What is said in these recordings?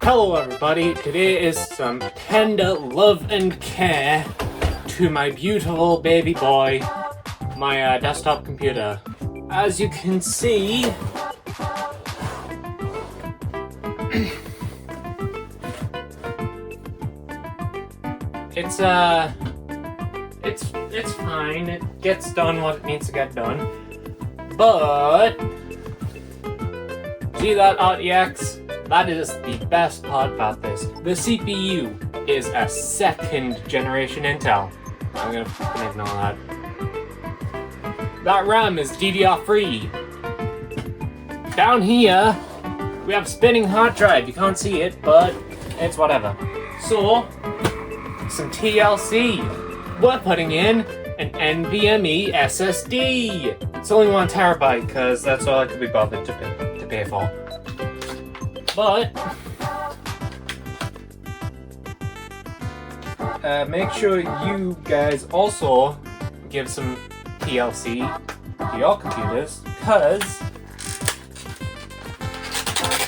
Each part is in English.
Hello everybody, today is some tender love and care to my beautiful baby boy, my desktop computer. As you can see, it's fine, it gets done what it needs to get done, but see that RTX? That is the best part about this. The CPU is a second generation Intel. I'm gonna fucking ignore that. That RAM is DDR3. Down here, we have a spinning hard drive. You can't see it, but it's whatever. So, some TLC. We're putting in an NVMe SSD. It's only 1 terabyte because that's all I could be bothered to pay for. But make sure you guys also give some TLC to your computers, because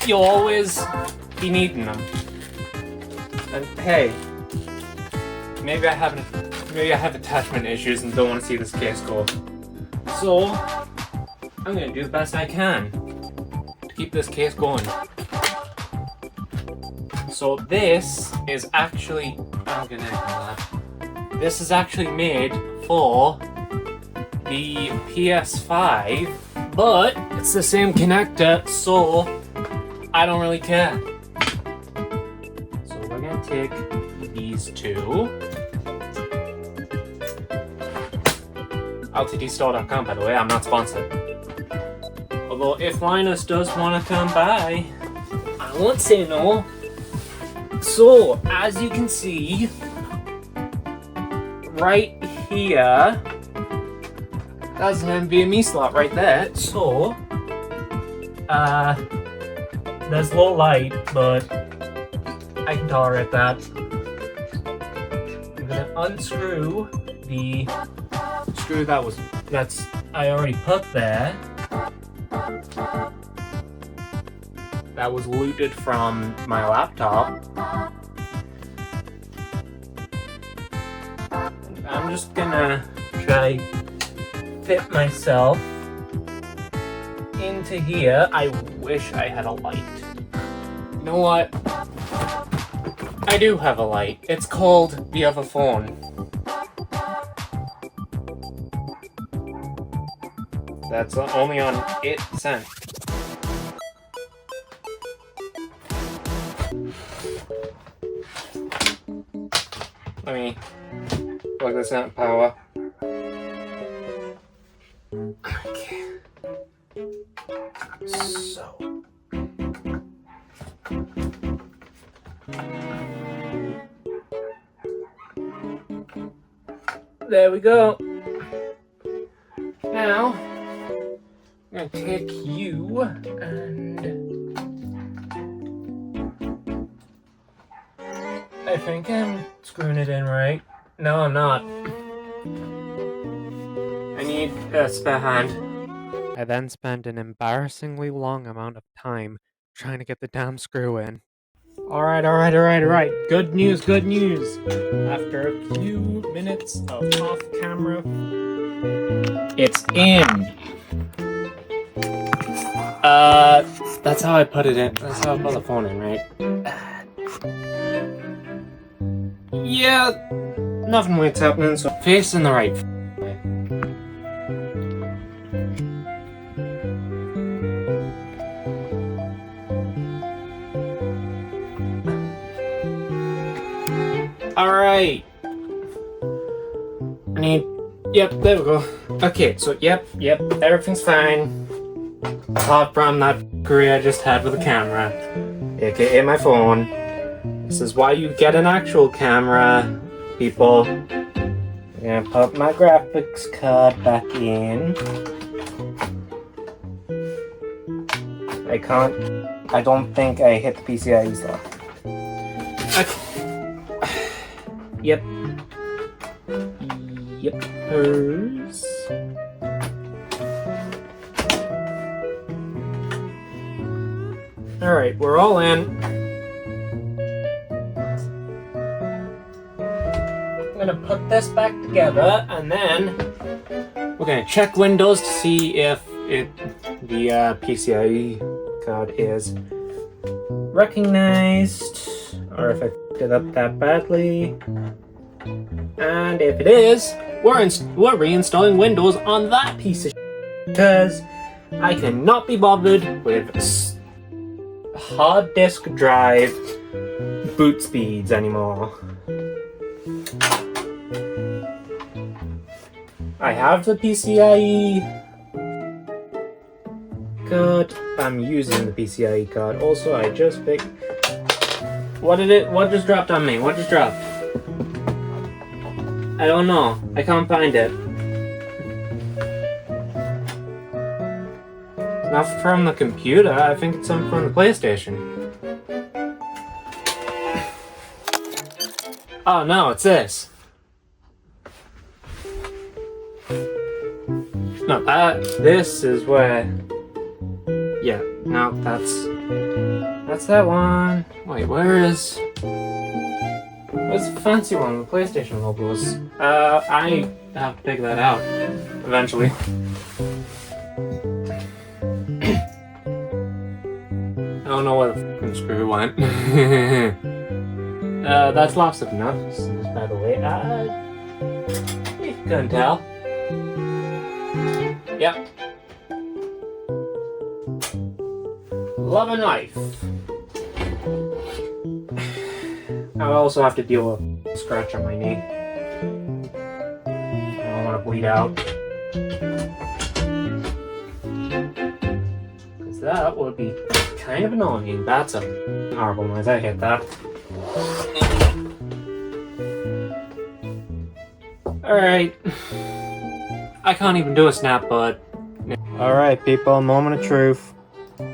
you'll always be needing them. And hey, maybe I have attachment issues and don't want to see this case go. So I'm gonna do the best I can to keep this case going. So this is actually, this is actually made for the PS5, but it's the same connector, so I don't really care. So we're gonna take these two. LTDstore.com, by the way, I'm not sponsored. Although if Linus does want to come by, I won't say no. So, as you can see, right here, that's an NVMe slot right there. So, there's low light, but I can tolerate that. I'm gonna unscrew the screw that's I already put there. That was looted from my laptop. I'm just gonna try fit myself into here. I wish I had a light. You know what? I do have a light. It's called the other phone. That's only on 8 cents. Let me plug this out in power. Okay. So. There we go. Now, I'm gonna take you and I think I'm screwing it in right. No, I'm not. I need a spare hand. I then spent an embarrassingly long amount of time trying to get the damn screw in. Alright. Good news. After a few minutes of off camera, it's in. That's how I put it in. That's how I put the phone in, right? Yeah, nothing weird's happening, so facing the right way. Alright. Yep, there we go. Okay, so yep, everything's fine. Apart from that query I just had with the camera, aka my phone. This is why you get an actual camera, people. I'm gonna put my graphics card back in. I don't think I hit the PCIe slot. Okay. Yep. Hers. Alright, we're all in. I'm gonna put this back together, and then we're gonna check Windows to see if the PCIe card is recognized, or if I picked it up that badly. And if it is, we're reinstalling Windows on that piece of shit, because I cannot be bothered with hard disk drive boot speeds anymore. I have the PCIe card. I'm using the PCIe card. Also, I just picked... What just dropped on me? What just dropped? I don't know. I can't find it. It's not from the computer. I think it's from the PlayStation. Oh no, it's this. No, this is where... Yeah, no, that's that one. Wait, where's the fancy one? The PlayStation logo is. I have to figure that out eventually. I don't know where the fucking screw went. That's lots of nuts, by the way. You couldn't tell. Yep. Love and life. I also have to deal with a scratch on my knee. I don't want to bleed out. Because that would be kind of annoying. That's a horrible noise. I hate that. Alright. I can't even do a snap, bud. Alright, people, moment of truth.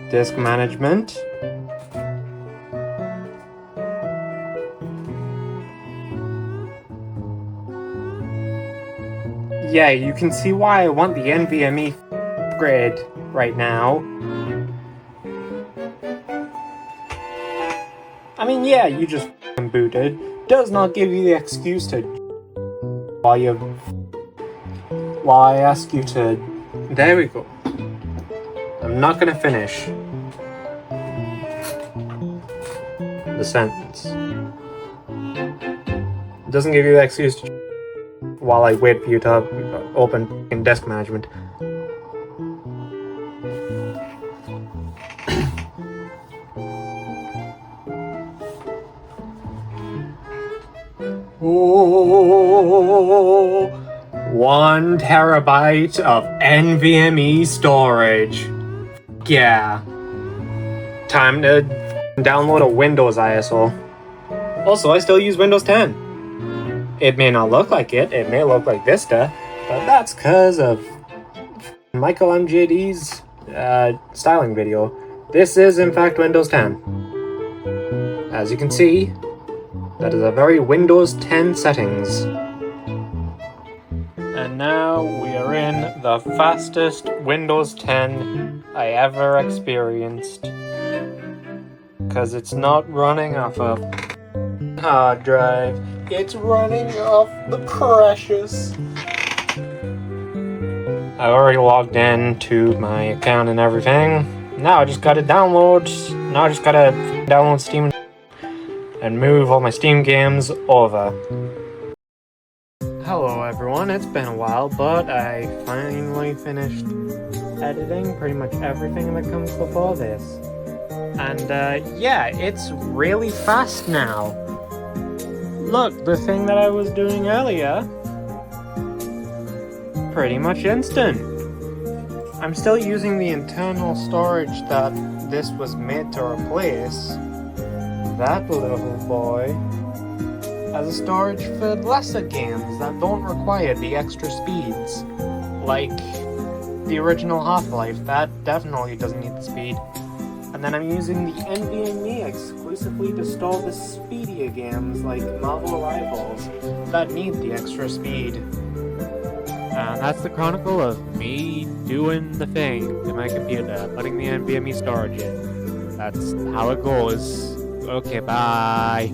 Disk management. Yeah, you can see why I want the NVMe grid right now. I mean, yeah, you just booted. Does not give you the excuse to... While I ask you to... There we go. I'm not gonna finish the sentence. It doesn't give you the excuse to... While I wait for you to open in disk management. Oh, 1 terabyte of NVMe storage. Yeah. Time to download a Windows ISO. Also, I still use Windows 10. It may not look like it. It may look like Vista, but that's because of Michael MJD's styling video. This is, in fact, Windows 10. As you can see, that is a very Windows 10 settings. And now we are in the fastest Windows 10 I ever experienced. Because it's not running off a hard drive. It's running off the precious. I already logged in to my account and everything. Now I just gotta download. Now I just gotta download Steam and move all my Steam games over. Hello everyone, it's been a while, but I finally finished editing pretty much everything that comes before this. And yeah, it's really fast now. Look, the thing that I was doing earlier, pretty much instant. I'm still using the internal storage that this was made to replace, that little boy, as a storage for lesser games that don't require the extra speeds. Like the original Half-Life, that definitely doesn't need the speed. And then I'm using the NVMe exclusively to store the speedier games like Marvel Rivals that need the extra speed. And that's the chronicle of me doing the thing to my computer, putting the NVMe storage in. That's how it goes. Okay, bye.